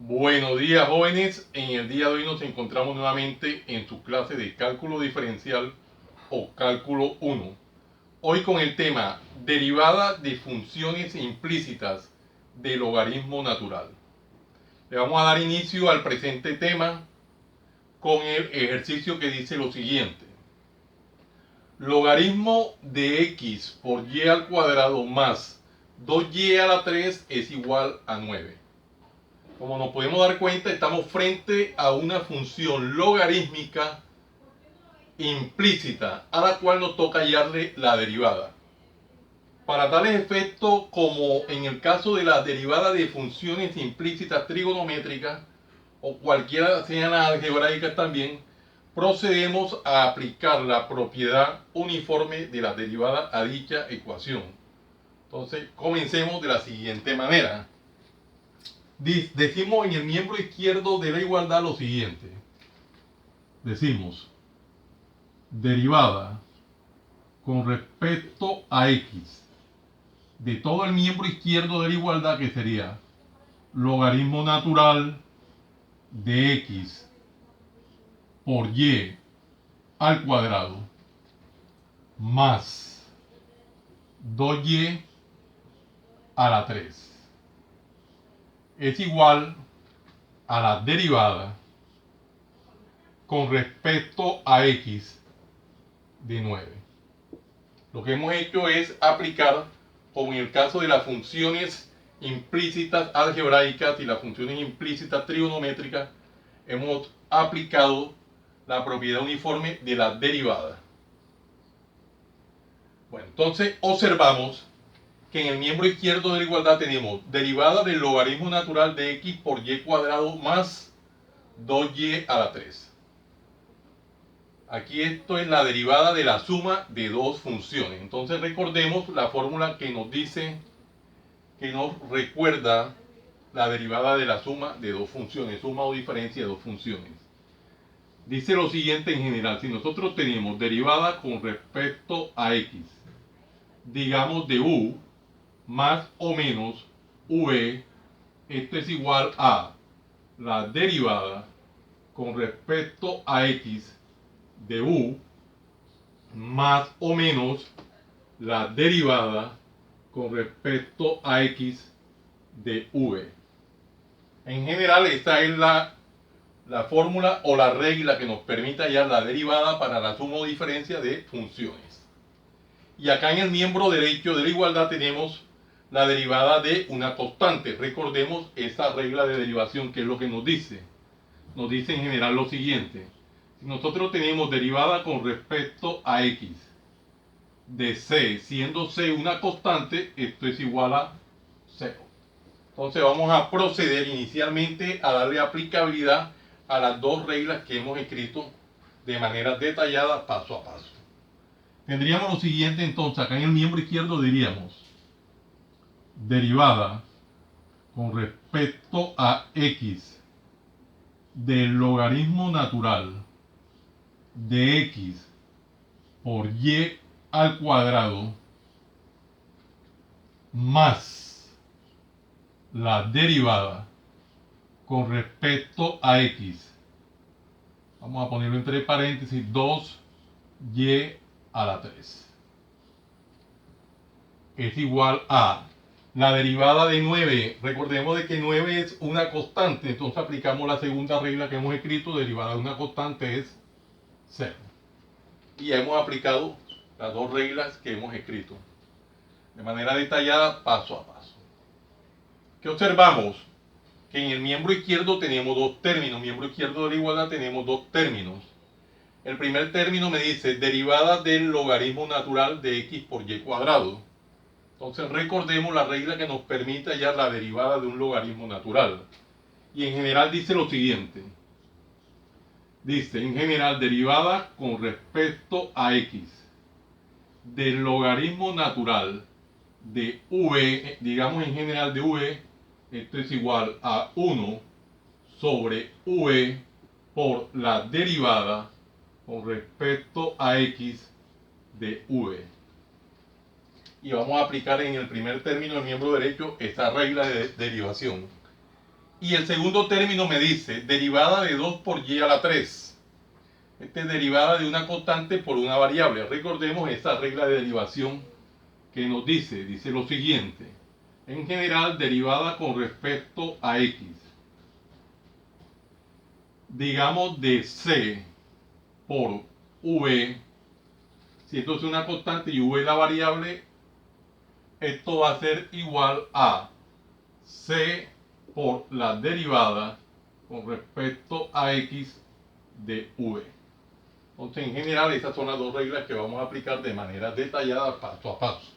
Buenos días, jóvenes. En el día de hoy nos encontramos nuevamente en su clase de cálculo diferencial o cálculo 1. Hoy con el tema derivada de funciones implícitas del logaritmo natural. Le vamos a dar inicio al presente tema con el ejercicio que dice lo siguiente. Logaritmo de x por y al cuadrado más 2y a la 3 es igual a 9. Como nos podemos dar cuenta, estamos frente a una función logarítmica implícita a la cual nos toca hallarle la derivada. Para tales efectos, como en el caso de la derivada de funciones implícitas trigonométricas o cualquiera sean las algebraicas también, procedemos a aplicar la propiedad uniforme de la derivada a dicha ecuación. Entonces, comencemos de la siguiente manera. Decimos en el miembro izquierdo de la igualdad lo siguiente. Decimos derivada con respecto a x de todo el miembro izquierdo de la igualdad, que sería logaritmo natural de x por y al cuadrado más 2y a la 3 es igual a la derivada con respecto a x de 9. Lo que hemos hecho es aplicar, como en el caso de las funciones implícitas algebraicas y las funciones implícitas trigonométricas, hemos aplicado la propiedad uniforme de la derivada. Bueno, entonces observamos que en el miembro izquierdo de la igualdad tenemos derivada del logaritmo natural de x por y cuadrado más 2y a la 3. Aquí esto es la derivada de la suma de dos funciones. Entonces recordemos la fórmula que nos dice, que nos recuerda la derivada de la suma de dos funciones, suma o diferencia de dos funciones. Dice lo siguiente en general: si nosotros tenemos derivada con respecto a x, digamos de u más o menos v, esto es igual a la derivada con respecto a x de u más o menos la derivada con respecto a x de v. En general, esta es la fórmula o la regla que nos permite hallar la derivada para la suma o diferencia de funciones. Y acá en el miembro derecho de la igualdad tenemos la derivada de una constante. Recordemos esa regla de derivación, que es lo que nos dice. Nos dice en general lo siguiente: si nosotros tenemos derivada con respecto a x de c, siendo c una constante, esto es igual a 0. Entonces vamos a proceder inicialmente a darle aplicabilidad a las dos reglas que hemos escrito de manera detallada, paso a paso. Tendríamos lo siguiente entonces: acá en el miembro izquierdo diríamos derivada con respecto a x del logaritmo natural de x por y al cuadrado más la derivada con respecto a x, vamos a ponerlo entre paréntesis, 2y a la 3 es igual a la derivada de 9. Recordemos de que 9 es una constante, entonces aplicamos la segunda regla que hemos escrito: derivada de una constante es 0. Y ya hemos aplicado las dos reglas que hemos escrito de manera detallada, paso a paso. ¿Qué observamos? Que en el miembro izquierdo tenemos dos términos. Miembro izquierdo de la igualdad tenemos dos términos. El primer término me dice derivada del logaritmo natural de x por y cuadrado. Entonces recordemos la regla que nos permite hallar la derivada de un logaritmo natural. Y en general dice lo siguiente. Dice en general derivada con respecto a x del logaritmo natural de v, digamos en general de v, esto es igual a 1 sobre v por la derivada con respecto a x de v. Y vamos a aplicar en el primer término del miembro derecho esta regla de derivación. Y el segundo término me dice derivada de 2 por y a la 3. Esta es derivada de una constante por una variable. Recordemos esa regla de derivación que nos dice lo siguiente. En general, derivada con respecto a x. Digamos de c por v. Si esto es una constante y v es la variable, esto va a ser igual a c por la derivada con respecto a x de v. Entonces, en general, esas son las dos reglas que vamos a aplicar de manera detallada, paso a paso.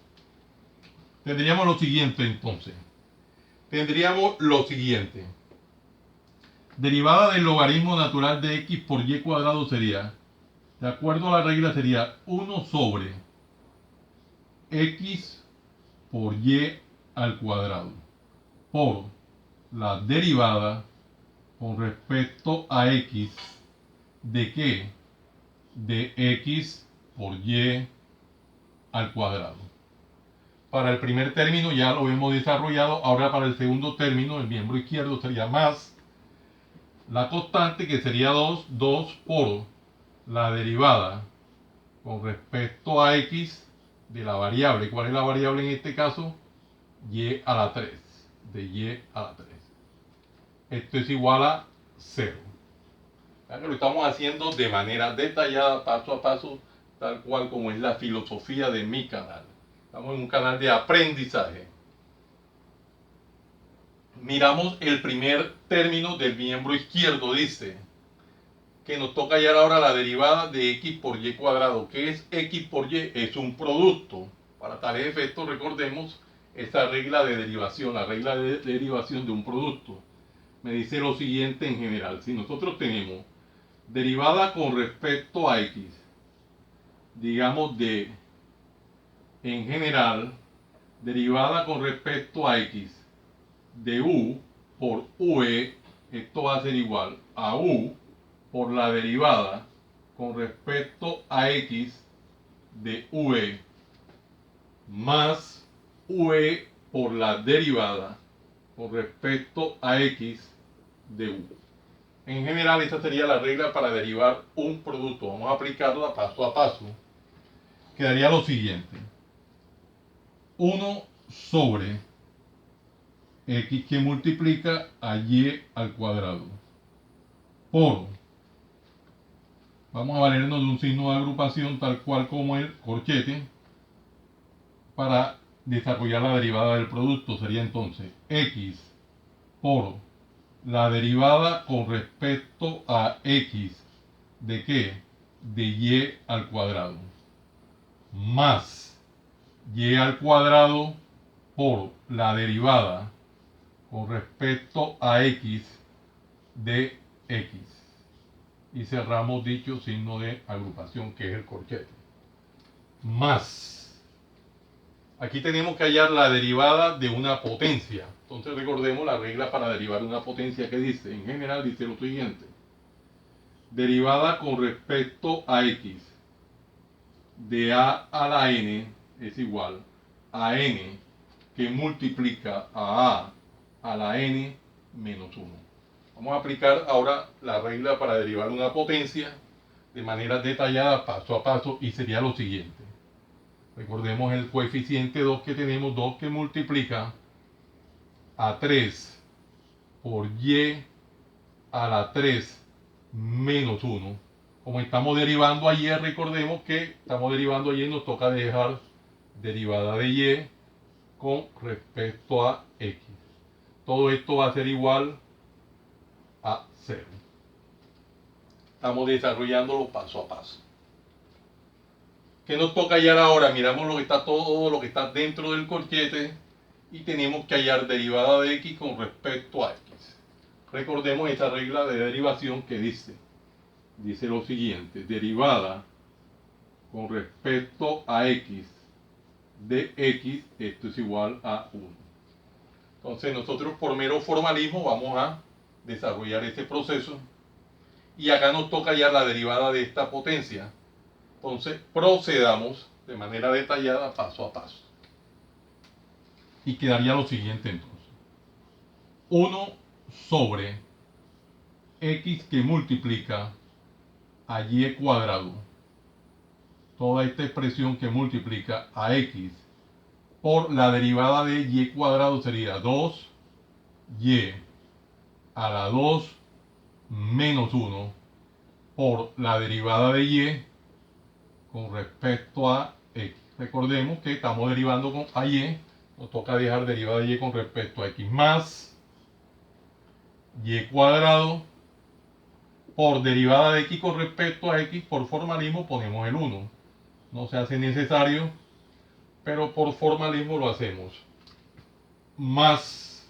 Tendríamos lo siguiente, entonces. Derivada del logaritmo natural de x por y cuadrado sería, de acuerdo a la regla, sería 1 sobre x por y al cuadrado por la derivada con respecto a x de ¿qué? De x por y al cuadrado. Para el primer término ya lo hemos desarrollado. Ahora para el segundo término, el miembro izquierdo sería más la constante, que sería 2 por la derivada con respecto a x de la variable. ¿Cuál es la variable en este caso? Y a la 3. De y a la 3. Esto es igual a 0. Lo estamos haciendo de manera detallada, paso a paso, tal cual como es la filosofía de mi canal. Estamos en un canal de aprendizaje. Miramos el primer término del miembro izquierdo. Dice que nos toca hallar ahora la derivada de x por y cuadrado. ¿Qué es x por y? Es un producto. Para tales efectos, recordemos esta regla de derivación, la regla de derivación de un producto. Me dice lo siguiente en general. Si nosotros tenemos derivada con respecto a x, digamos de, en general, derivada con respecto a x de u por v, esto va a ser igual a u por la derivada con respecto a x de v más v por la derivada con respecto a x de u. En general, esta sería la regla para derivar un producto. Vamos a aplicarla paso a paso. Quedaría lo siguiente. 1 sobre x que multiplica a y al cuadrado por, vamos a valernos de un signo de agrupación tal cual como el corchete para desarrollar la derivada del producto. Sería entonces x por la derivada con respecto a x de ¿qué? De y al cuadrado más y al cuadrado por la derivada con respecto a x de x. Y cerramos dicho signo de agrupación, que es el corchete. Más. Aquí tenemos que hallar la derivada de una potencia. Entonces recordemos la regla para derivar una potencia, que dice, en general dice lo siguiente. Derivada con respecto a x de a la n es igual a n que multiplica a la n menos 1. Vamos a aplicar ahora la regla para derivar una potencia de manera detallada, paso a paso, y sería lo siguiente. Recordemos el coeficiente 2 que tenemos, 2 que multiplica a 3 por y a la 3 menos 1. Como estamos derivando a y, recordemos que estamos derivando a y, nos toca dejar derivada de y con respecto a x. Todo esto va a ser igual a 0. Estamos desarrollándolo paso a paso. ¿Qué nos toca hallar ahora? Miramos lo que está, todo lo que está dentro del corchete, y tenemos que hallar derivada de x con respecto a x. Recordemos esa regla de derivación que dice lo siguiente: derivada con respecto a x de x, esto es igual a 1. Entonces nosotros, por mero formalismo, vamos a desarrollar este proceso, y acá nos toca hallar la derivada de esta potencia. Entonces procedamos de manera detallada, paso a paso. Y quedaría lo siguiente entonces. 1 sobre x que multiplica a y cuadrado. Toda esta expresión que multiplica a x por la derivada de y cuadrado sería 2y a la 2 menos 1 por la derivada de y con respecto a x. Recordemos que estamos derivando con a y, nos toca dejar derivada de y con respecto a x más y cuadrado por derivada de x con respecto a x. Por formalismo ponemos el 1. No se hace necesario, pero por formalismo lo hacemos. Más,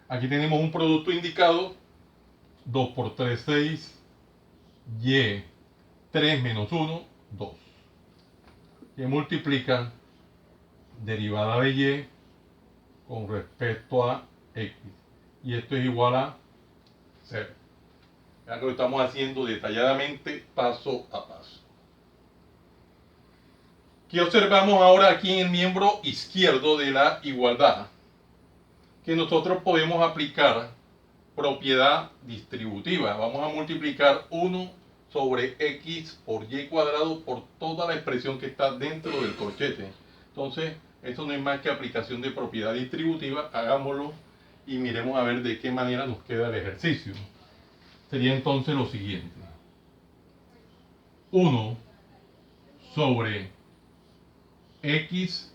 aquí tenemos un producto indicado, 2 por 3, 6, y 3 menos 1, 2. Que multiplica derivada de y con respecto a x. Y esto es igual a 0. Ya que lo estamos haciendo detalladamente, paso a paso. ¿Qué observamos ahora aquí en el miembro izquierdo de la igualdad? Que nosotros podemos aplicar propiedad distributiva. Vamos a multiplicar 1 sobre x por y cuadrado por toda la expresión que está dentro del corchete. Entonces, esto no es más que aplicación de propiedad distributiva. Hagámoslo y miremos a ver de qué manera nos queda el ejercicio. Sería entonces lo siguiente: 1 sobre x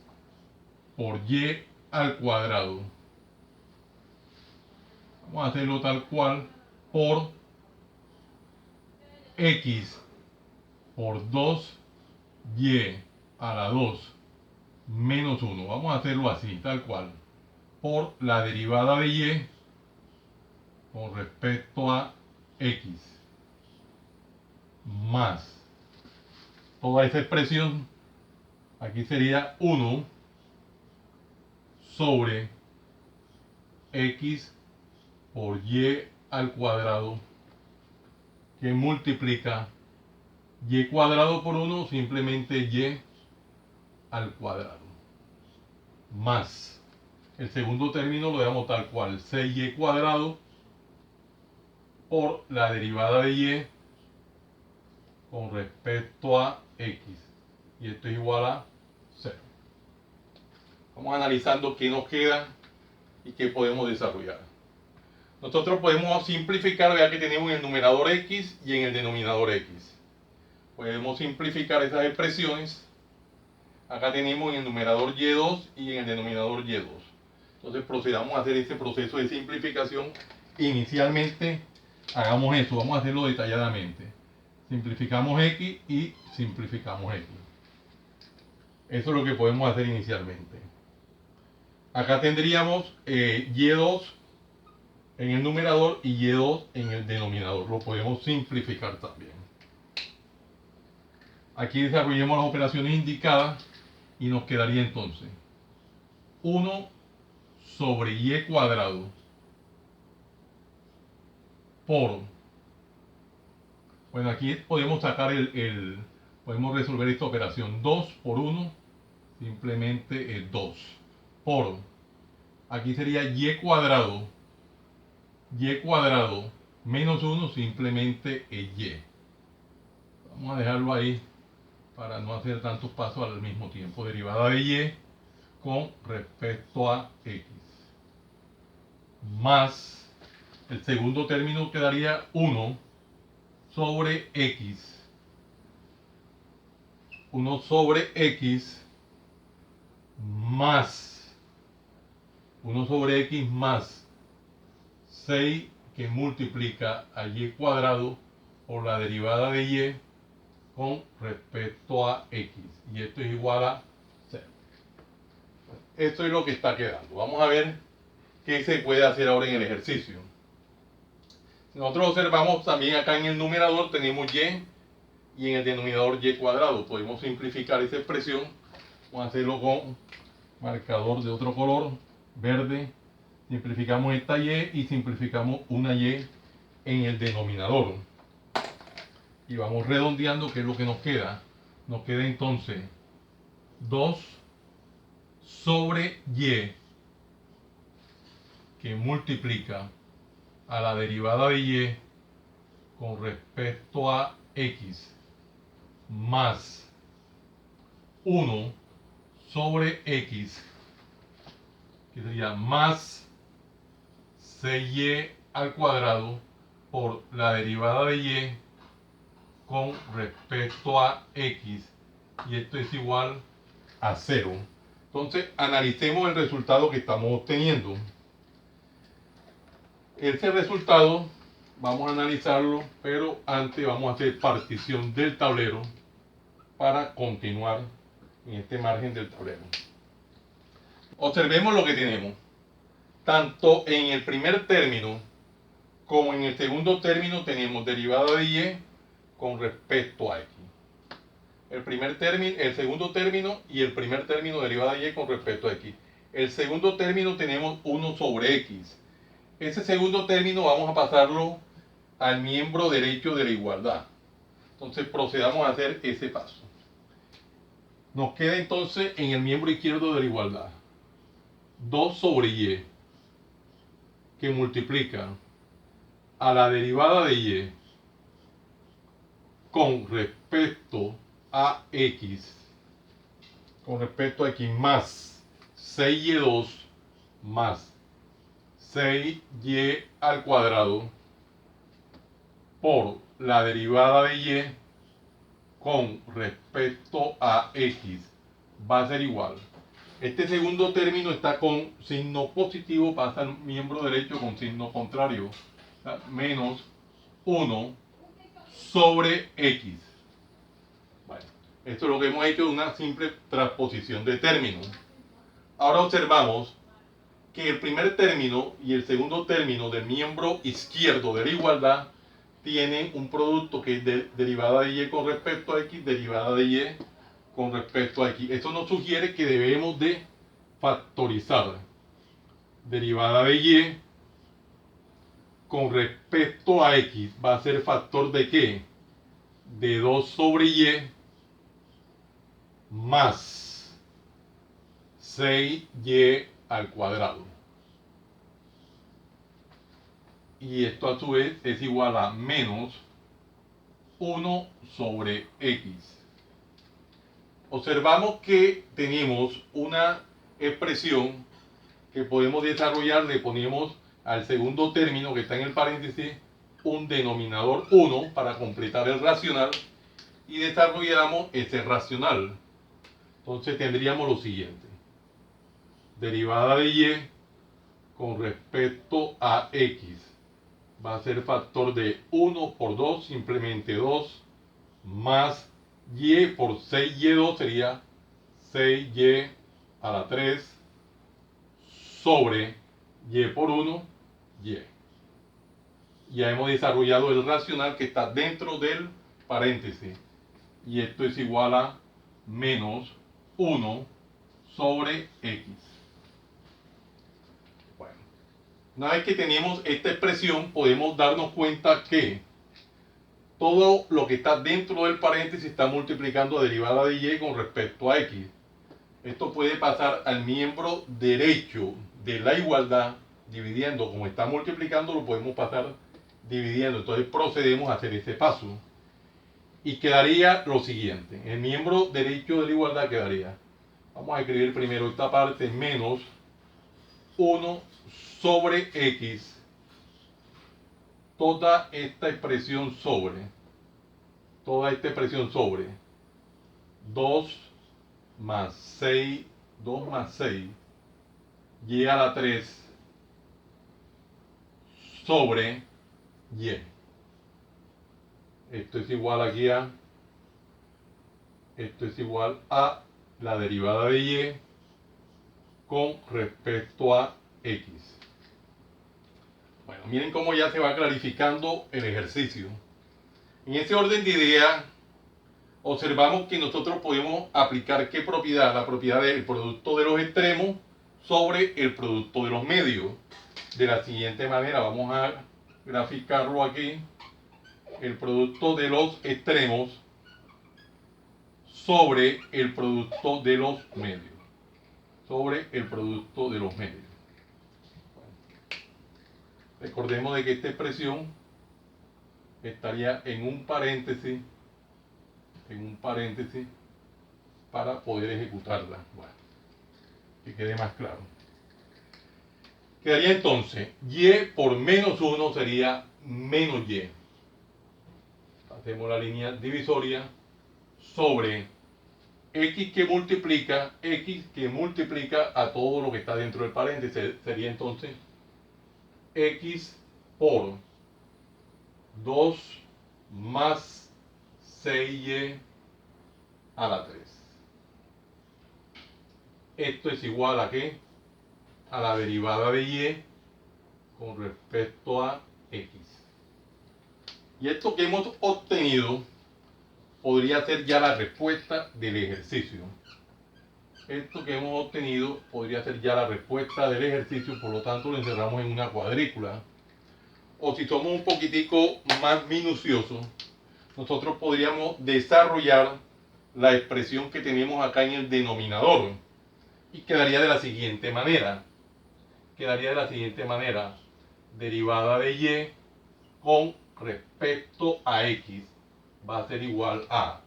por y al cuadrado. Vamos a hacerlo tal cual, por x por 2y a la 2 menos 1. Vamos a hacerlo así, tal cual, por la derivada de y con respecto a x más toda esa expresión. Aquí sería 1 sobre x por y al cuadrado, que multiplica y cuadrado por 1, simplemente y al cuadrado, más el segundo término lo dejamos tal cual, 6y cuadrado por la derivada de y con respecto a x. Y esto es igual a 0. Vamos analizando qué nos queda y qué podemos desarrollar. Nosotros podemos simplificar, vea que tenemos en el numerador x y en el denominador x. Podemos simplificar esas expresiones. Acá tenemos en el numerador y2 y en el denominador y2. Entonces procedamos a hacer este proceso de simplificación. Inicialmente hagamos eso, vamos a hacerlo detalladamente. Simplificamos x y simplificamos x. Eso es lo que podemos hacer inicialmente. Acá tendríamos y2 en el numerador y y2 en el denominador. Lo podemos simplificar también. Aquí desarrollemos las operaciones indicadas y nos quedaría entonces 1 sobre y cuadrado por, bueno, aquí podemos sacar podemos resolver esta operación, 2 por 1 simplemente es 2 por, aquí sería y cuadrado menos 1 simplemente es y. Vamos a dejarlo ahí para no hacer tantos pasos al mismo tiempo. Derivada de y con respecto a x, más el segundo término quedaría 1 sobre x. 1 sobre x más 1 sobre x más 6 que multiplica a y cuadrado por la derivada de y con respecto a x. Y esto es igual a 0. Esto es lo que está quedando. Vamos a ver qué se puede hacer ahora en el ejercicio. Nosotros observamos también acá en el numerador tenemos y en el denominador y cuadrado. Podemos simplificar esa expresión. Vamos a hacerlo con marcador de otro color, verde. Simplificamos esta y simplificamos una y en el denominador. Y vamos redondeando, que es lo que nos queda. Nos queda entonces 2 sobre y que multiplica a la derivada de y con respecto a x más 1 sobre x, que sería más 6y al cuadrado por la derivada de y con respecto a x, y esto es igual a 0. Entonces, analicemos el resultado que estamos obteniendo. Ese resultado vamos a analizarlo, pero antes vamos a hacer partición del tablero para continuar en este margen del tablero. Observemos lo que tenemos. Tanto en el primer término como en el segundo término tenemos derivada de y con respecto a x. El primer término, el segundo término y el primer término derivada de y con respecto a x. El segundo término tenemos 1 sobre x. Ese segundo término vamos a pasarlo al miembro derecho de la igualdad. Entonces procedamos a hacer ese paso. Nos queda entonces en el miembro izquierdo de la igualdad 2 sobre y, que multiplica a la derivada de y con respecto a x, más 6y2 más 6y al cuadrado por la derivada de y con respecto a x va a ser igual. Este segundo término está con signo positivo, pasa al miembro derecho con signo contrario. O sea, menos 1 sobre x. Bueno, esto es lo que hemos hecho, una simple transposición de términos. Ahora observamos que el primer término y el segundo término del miembro izquierdo de la igualdad tienen un producto que es derivada de y con respecto a x, derivada de y con respecto a x. Esto nos sugiere que debemos de factorizar derivada de y con respecto a x. Va a ser factor de ¿qué? De 2 sobre y más 6y al cuadrado. Y esto a su vez es igual a menos 1 sobre x. Observamos que tenemos una expresión que podemos desarrollar. Le ponemos al segundo término que está en el paréntesis un denominador 1 para completar el racional y desarrollamos ese racional. Entonces tendríamos lo siguiente: derivada de y con respecto a x va a ser factor de 1 por 2, simplemente 2, más y por 6y2 sería 6y a la 3 sobre y por 1, y. Ya hemos desarrollado el racional que está dentro del paréntesis. Y esto es igual a menos 1 sobre x. Bueno, una vez que tenemos esta expresión, podemos darnos cuenta que todo lo que está dentro del paréntesis está multiplicando a derivada de y con respecto a x. Esto puede pasar al miembro derecho de la igualdad dividiendo. Como está multiplicando, lo podemos pasar dividiendo. Entonces procedemos a hacer ese paso. Y quedaría lo siguiente: el miembro derecho de la igualdad quedaría, vamos a escribir primero esta parte, menos 1 sobre x, toda esta expresión sobre 2 más 6, 2 más 6, y a la 3 sobre y. Esto es igual aquí a, esto es igual a la derivada de y con respecto a x. Bueno, miren cómo ya se va clarificando el ejercicio. En ese orden de ideas, observamos que nosotros podemos aplicar ¿qué propiedad? La propiedad del producto de los extremos sobre el producto de los medios. De la siguiente manera, vamos a graficarlo aquí: el producto de los extremos sobre el producto de los medios. Sobre el producto de los medios. Recordemos de que esta expresión estaría en un paréntesis para poder ejecutarla. Bueno, que quede más claro. Quedaría entonces y por menos 1 sería menos y. Hacemos la línea divisoria sobre x que multiplica a todo lo que está dentro del paréntesis. Sería entonces x por 2 más 6y a la 3. Esto es igual a ¿qué? A la derivada de y con respecto a x. Y esto que hemos obtenido podría ser ya la respuesta del ejercicio. Esto que hemos obtenido podría ser ya la respuesta del ejercicio, por lo tanto lo encerramos en una cuadrícula. O si somos un poquitico más minuciosos, nosotros podríamos desarrollar la expresión que tenemos acá en el denominador. Y quedaría de la siguiente manera. Derivada de y con respecto a x va a ser igual a,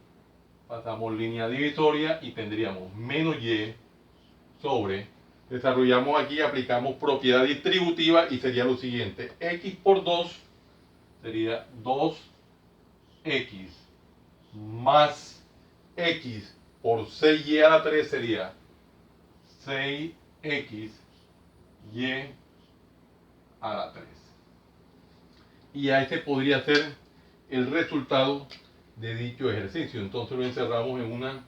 pasamos línea divisoria y tendríamos menos y sobre, desarrollamos aquí, aplicamos propiedad distributiva y sería lo siguiente, x por 2 sería 2x más x por 6y a la 3 sería 6x y a la 3. Y a ese podría ser el resultado de dicho ejercicio. Entonces lo encerramos en una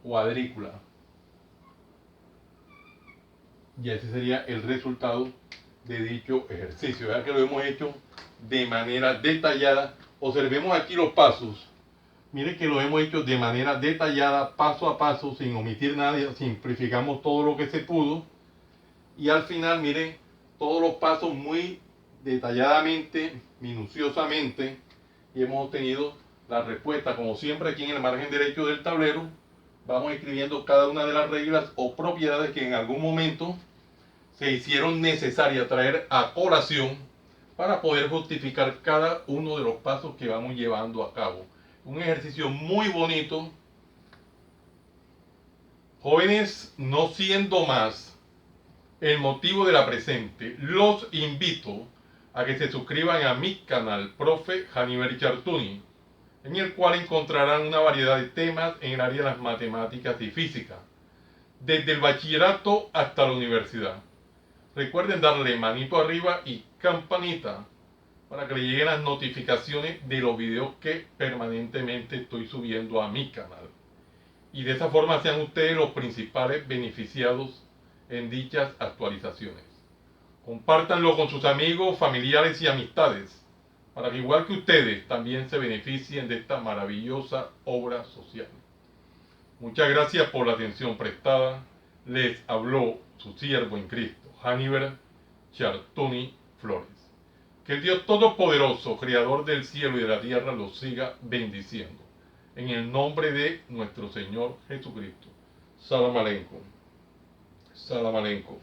cuadrícula. Y ese sería el resultado de dicho ejercicio. Vean que lo hemos hecho de manera detallada. Observemos aquí los pasos. Miren que lo hemos hecho de manera detallada, paso a paso, sin omitir nada. Simplificamos todo lo que se pudo. Y al final, miren, todos los pasos muy detalladamente, minuciosamente, y hemos obtenido la respuesta. Como siempre, aquí en el margen derecho del tablero, vamos escribiendo cada una de las reglas o propiedades que en algún momento se hicieron necesarias traer a colación para poder justificar cada uno de los pasos que vamos llevando a cabo. Un ejercicio muy bonito. Jóvenes, no siendo más el motivo de la presente, los invito a que se suscriban a mi canal, Profe Haniver Chartuni, en el cual encontrarán una variedad de temas en el área de las matemáticas y física, desde el bachillerato hasta la universidad. Recuerden darle manito arriba y campanita para que le lleguen las notificaciones de los videos que permanentemente estoy subiendo a mi canal. Y de esa forma sean ustedes los principales beneficiados en dichas actualizaciones. Compártanlo con sus amigos, familiares y amistades, para que igual que ustedes también se beneficien de esta maravillosa obra social. Muchas gracias por la atención prestada. Les habló su siervo en Cristo, Haniver Chartuni Flores. Que el Dios Todopoderoso, Creador del cielo y de la tierra, los siga bendiciendo. En el nombre de nuestro Señor Jesucristo. Salam aleikum. Salam aleikum.